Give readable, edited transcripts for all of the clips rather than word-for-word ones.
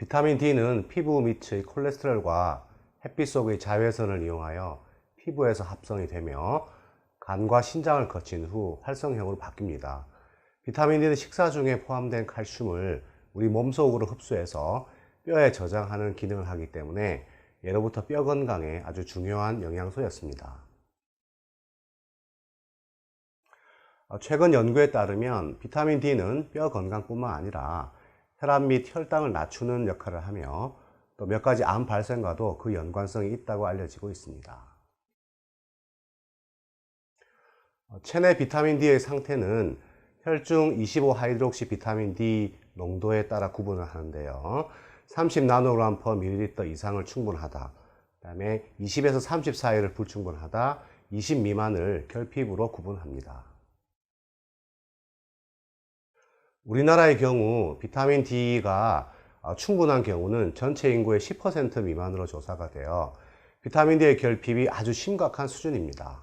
비타민 D는 피부 밑의 콜레스테롤과 햇빛 속의 자외선을 이용하여 피부에서 합성이 되며 간과 신장을 거친 후 활성형으로 바뀝니다. 비타민 D는 식사 중에 포함된 칼슘을 우리 몸속으로 흡수해서 뼈에 저장하는 기능을 하기 때문에 예로부터 뼈 건강에 아주 중요한 영양소였습니다. 최근 연구에 따르면 비타민 D는 뼈 건강뿐만 아니라 혈압 및 혈당을 낮추는 역할을 하며 또 몇 가지 암 발생과도 그 연관성이 있다고 알려지고 있습니다. 체내 비타민 D의 상태는 혈중 25하이드록시 비타민 D 농도에 따라 구분을 하는데요. 30나노그램/ml 이상을 충분하다, 그 다음에 20에서 30 사이를 불충분하다, 20 미만을 결핍으로 구분합니다. 우리나라의 경우 비타민 D가 충분한 경우는 전체 인구의 10% 미만으로 조사가 되어 비타민 D의 결핍이 아주 심각한 수준입니다.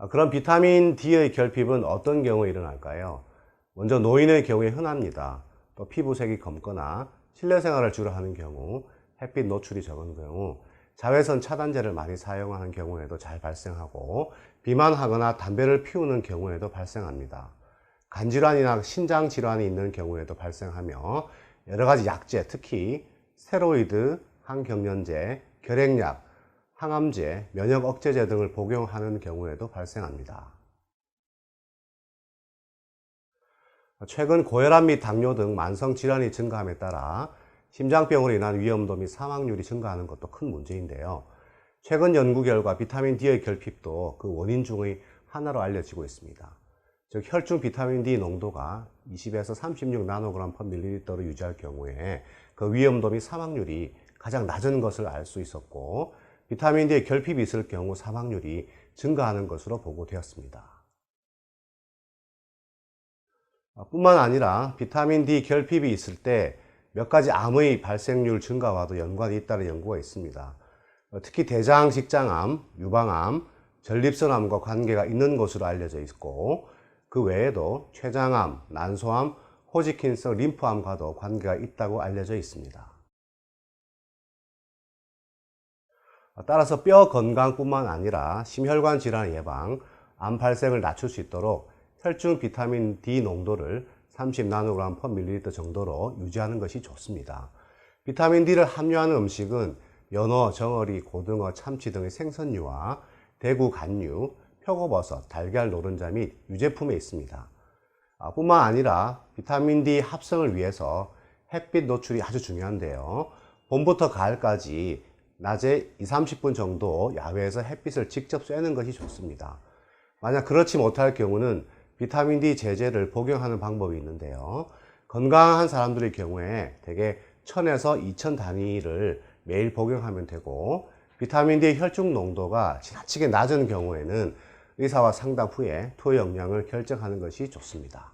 그럼 비타민 D의 결핍은 어떤 경우에 일어날까요? 먼저 노인의 경우에 흔합니다. 또 피부색이 검거나 실내 생활을 주로 하는 경우, 햇빛 노출이 적은 경우, 자외선 차단제를 많이 사용하는 경우에도 잘 발생하고, 비만하거나 담배를 피우는 경우에도 발생합니다. 간질환이나 신장 질환이 있는 경우에도 발생하며 여러 가지 약제, 특히 스테로이드, 항경련제, 결핵약, 항암제, 면역 억제제 등을 복용하는 경우에도 발생합니다. 최근 고혈압 및 당뇨 등 만성 질환이 증가함에 따라 심장병으로 인한 위험도 및 사망률이 증가하는 것도 큰 문제인데요. 최근 연구 결과 비타민 D의 결핍도 그 원인 중의 하나로 알려지고 있습니다. 즉 혈중 비타민 D 농도가 20에서 36나노그램/ml를 유지할 경우에 그 위험도 및 사망률이 가장 낮은 것을 알 수 있었고, 비타민 D의 결핍이 있을 경우 사망률이 증가하는 것으로 보고되었습니다. 뿐만 아니라 비타민 D 결핍이 있을 때 몇 가지 암의 발생률 증가와도 연관이 있다는 연구가 있습니다. 특히 대장직장암, 유방암, 전립선암과 관계가 있는 것으로 알려져 있고, 그 외에도 췌장암, 난소암, 호지킨성 림프암과도 관계가 있다고 알려져 있습니다. 따라서 뼈 건강뿐만 아니라 심혈관 질환 예방, 암 발생을 낮출 수 있도록 혈중 비타민 D 농도를 30나노그램/ml 정도로 유지하는 것이 좋습니다. 비타민 D를 함유하는 음식은 연어, 정어리, 고등어, 참치 등의 생선류와 대구 간류, 표고버섯, 달걀 노른자 및 유제품에 있습니다. 뿐만 아니라 비타민 D 합성을 위해서 햇빛 노출이 아주 중요한데요. 봄부터 가을까지 낮에 20-30분 정도 야외에서 햇빛을 직접 쐬는 것이 좋습니다. 만약 그렇지 못할 경우는 비타민 D 제제를 복용하는 방법이 있는데요. 건강한 사람들의 경우에 대개 1000에서 2000 단위를 매일 복용하면 되고, 비타민 D 혈중 농도가 지나치게 낮은 경우에는 의사와 상담 후에 투여 용량을 결정하는 것이 좋습니다.